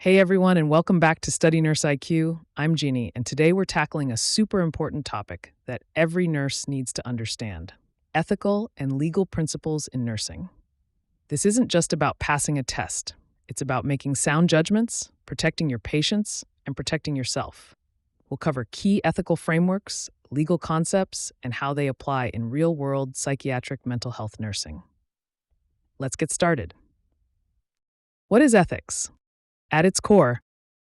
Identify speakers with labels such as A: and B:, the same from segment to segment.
A: Hey everyone, and welcome back to Study Nurse IQ. I'm Jeannie, and today we're tackling a super important topic that every nurse needs to understand: ethical and legal principles in nursing. This isn't just about passing a test, it's about making sound judgments, protecting your patients, and protecting yourself. We'll cover key ethical frameworks, legal concepts, and how they apply in real world psychiatric mental health nursing. Let's get started. What is ethics? At its core,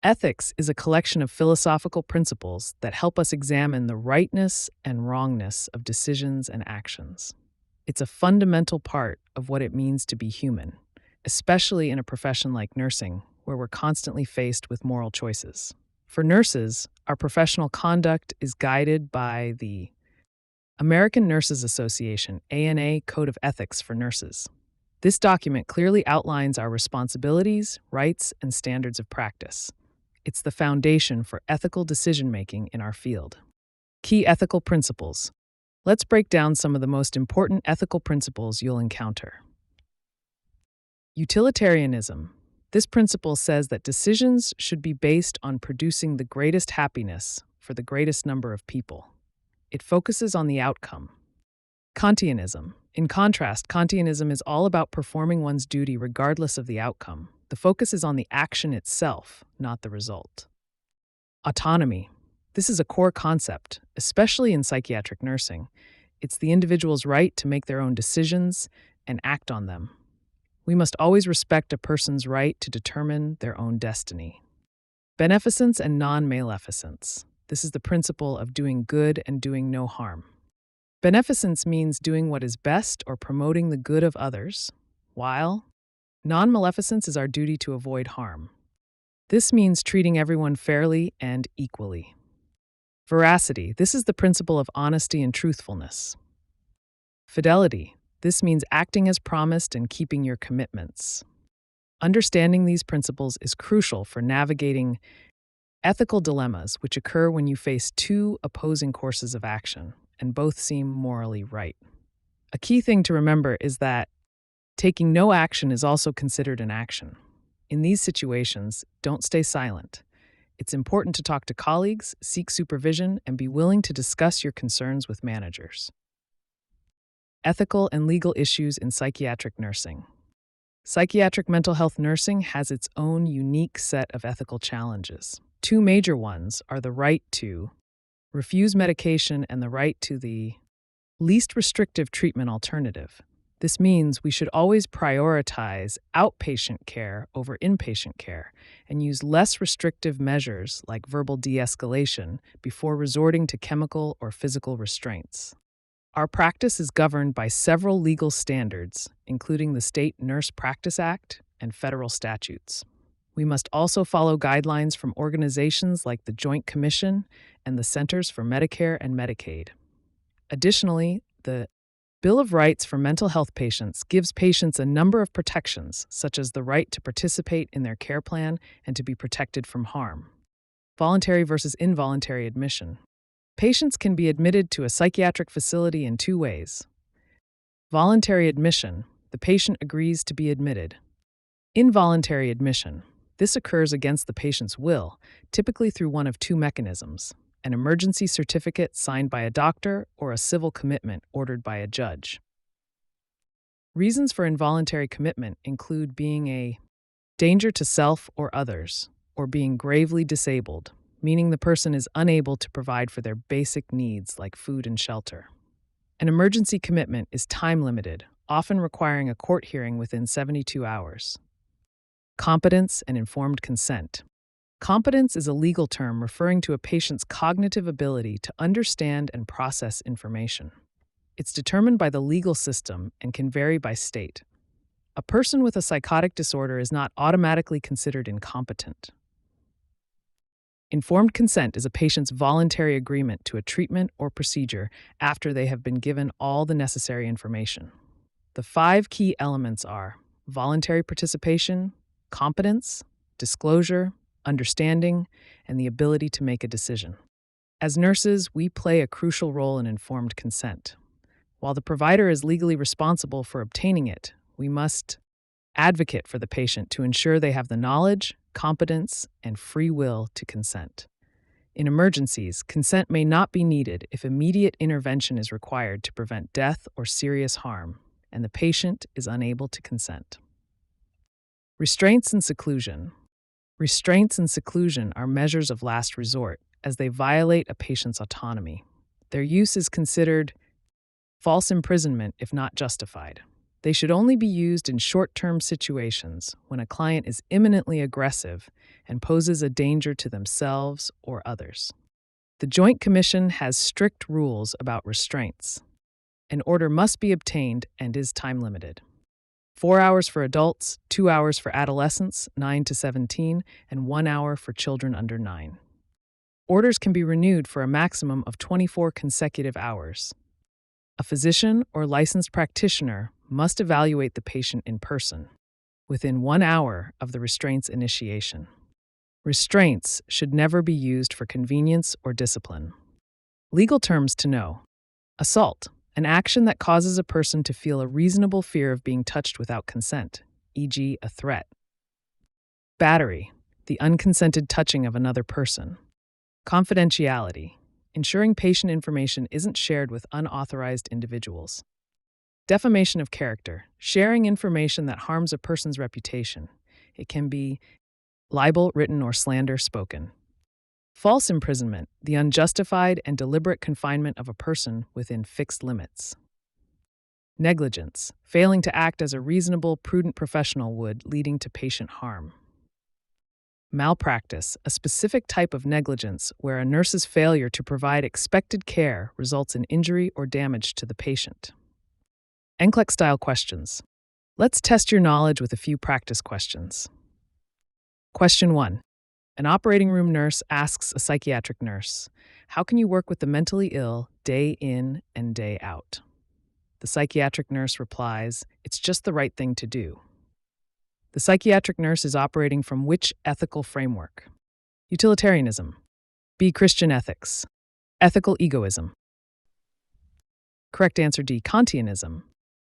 A: ethics is a collection of philosophical principles that help us examine the rightness and wrongness of decisions and actions. It's a fundamental part of what it means to be human, especially in a profession like nursing, where we're constantly faced with moral choices. For nurses, our professional conduct is guided by the American Nurses Association (ANA) Code of Ethics for Nurses. This document clearly outlines our responsibilities, rights, and standards of practice. It's the foundation for ethical decision-making in our field. Key ethical principles. Let's break down some of the most important ethical principles you'll encounter. Utilitarianism. This principle says that decisions should be based on producing the greatest happiness for the greatest number of people. It focuses on the outcome. Kantianism. In contrast, Kantianism is all about performing one's duty regardless of the outcome. The focus is on the action itself, not the result. Autonomy. This is a core concept, especially in psychiatric nursing. It's the individual's right to make their own decisions and act on them. We must always respect a person's right to determine their own destiny. Beneficence and non-maleficence. This is the principle of doing good and doing no harm. Beneficence means doing what is best or promoting the good of others, while non-maleficence is our duty to avoid harm. This means treating everyone fairly and equally. Veracity. This is the principle of honesty and truthfulness. Fidelity. This means acting as promised and keeping your commitments. Understanding these principles is crucial for navigating ethical dilemmas, which occur when you face two opposing courses of action, and both seem morally right. A key thing to remember is that taking no action is also considered an action. In these situations, don't stay silent. It's important to talk to colleagues, seek supervision, and be willing to discuss your concerns with managers. Ethical and legal issues in psychiatric nursing. Psychiatric mental health nursing has its own unique set of ethical challenges. Two major ones are the right to refuse medication and the right to the least restrictive treatment alternative. This means we should always prioritize outpatient care over inpatient care and use less restrictive measures like verbal de-escalation before resorting to chemical or physical restraints. Our practice is governed by several legal standards, including the State Nurse Practice Act and federal statutes. We must also follow guidelines from organizations like the Joint Commission and the Centers for Medicare and Medicaid. Additionally, the Bill of Rights for Mental Health Patients gives patients a number of protections, such as the right to participate in their care plan and to be protected from harm. Voluntary versus involuntary admission. Patients can be admitted to a psychiatric facility in two ways. Voluntary admission. The patient agrees to be admitted. Involuntary admission. This occurs against the patient's will, typically through one of two mechanisms: an emergency certificate signed by a doctor or a civil commitment ordered by a judge. Reasons for involuntary commitment include being a danger to self or others, or being gravely disabled, meaning the person is unable to provide for their basic needs like food and shelter. An emergency commitment is time-limited, often requiring a court hearing within 72 hours. Competence and informed consent. Competence is a legal term referring to a patient's cognitive ability to understand and process information. It's determined by the legal system and can vary by state. A person with a psychotic disorder is not automatically considered incompetent. Informed consent is a patient's voluntary agreement to a treatment or procedure after they have been given all the necessary information. The 5 key elements are voluntary participation, competence, disclosure, understanding, and the ability to make a decision. As nurses, we play a crucial role in informed consent. While the provider is legally responsible for obtaining it, we must Advocate for the patient to ensure they have the knowledge, competence, and free will to consent. In emergencies, consent may not be needed if immediate intervention is required to prevent death or serious harm, and the patient is unable to consent. Restraints and seclusion. Restraints and seclusion are measures of last resort as they violate a patient's autonomy. Their use is considered false imprisonment if not justified. They should only be used in short-term situations when a client is imminently aggressive and poses a danger to themselves or others. The Joint Commission has strict rules about restraints. An order must be obtained and is time-limited. 4 hours for adults, 2 hours for adolescents, 9 to 17, and 1 hour for children under 9. Orders can be renewed for a maximum of 24 consecutive hours. A physician or licensed practitioner must evaluate the patient in person within 1 hour of the restraint's initiation. Restraints should never be used for convenience or discipline. Legal terms to know: assault, an action that causes a person to feel a reasonable fear of being touched without consent, e.g., a threat. Battery, the unconsented touching of another person. Confidentiality, ensuring patient information isn't shared with unauthorized individuals. Defamation of character, sharing information that harms a person's reputation. It can be libel, written, or slander, spoken. False imprisonment, the unjustified and deliberate confinement of a person within fixed limits. Negligence, failing to act as a reasonable, prudent professional would, leading to patient harm. Malpractice, a specific type of negligence where a nurse's failure to provide expected care results in injury or damage to the patient. NCLEX-style questions. Let's test your knowledge with a few practice questions. Question 1. An operating room nurse asks a psychiatric nurse, "How can you work with the mentally ill day in and day out?" The psychiatric nurse replies, "It's just the right thing to do." The psychiatric nurse is operating from which ethical framework? Utilitarianism. B. Christian ethics. Ethical egoism. Correct answer D. Kantianism.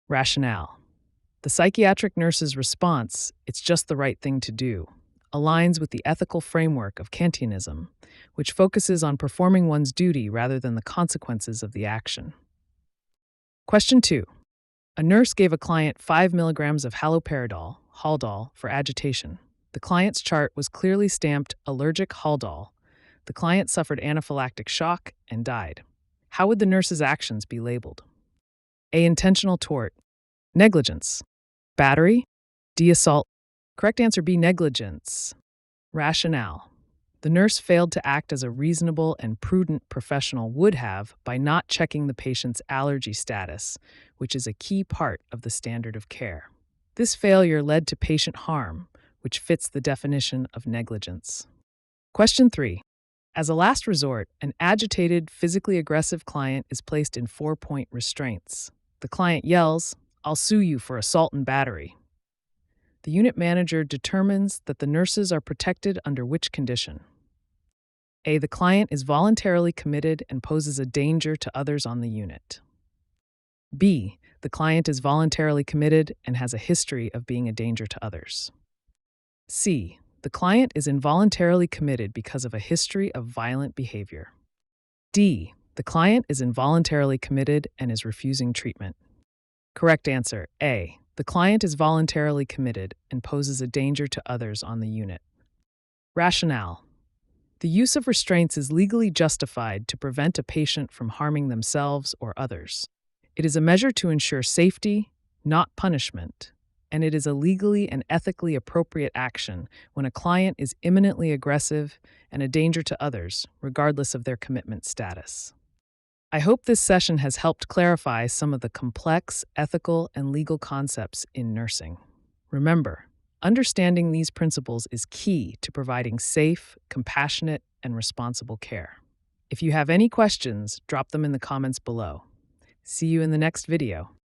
A: Rationale. The psychiatric nurse's response, "It's just the right thing to do," aligns with the ethical framework of Kantianism, which focuses on performing one's duty rather than the consequences of the action. Question 2. A nurse gave a client 5 milligrams of haloperidol, Haldol, for agitation. The client's chart was clearly stamped allergic Haldol. The client suffered anaphylactic shock and died. How would the nurse's actions be labeled? A. Intentional tort. Negligence. Battery. D. Assault. Correct answer B. Negligence. Rationale. The nurse failed to act as a reasonable and prudent professional would have by not checking the patient's allergy status, which is a key part of the standard of care. This failure led to patient harm, which fits the definition of negligence. Question 3. As a last resort, an agitated, physically aggressive client is placed in 4-point restraints. The client yells, "I'll sue you for assault and battery." The unit manager determines that the nurses are protected under which condition? A. The client is voluntarily committed and poses a danger to others on the unit. B. The client is voluntarily committed and has a history of being a danger to others. C. The client is involuntarily committed because of a history of violent behavior. D. The client is involuntarily committed and is refusing treatment. Correct answer A. The client is voluntarily committed and poses a danger to others on the unit. Rationale. The use of restraints is legally justified to prevent a patient from harming themselves or others. It is a measure to ensure safety, not punishment, and it is a legally and ethically appropriate action when a client is imminently aggressive and a danger to others, regardless of their commitment status. I hope this session has helped clarify some of the complex ethical and legal concepts in nursing. Remember, understanding these principles is key to providing safe, compassionate, and responsible care. If you have any questions, drop them in the comments below. See you in the next video.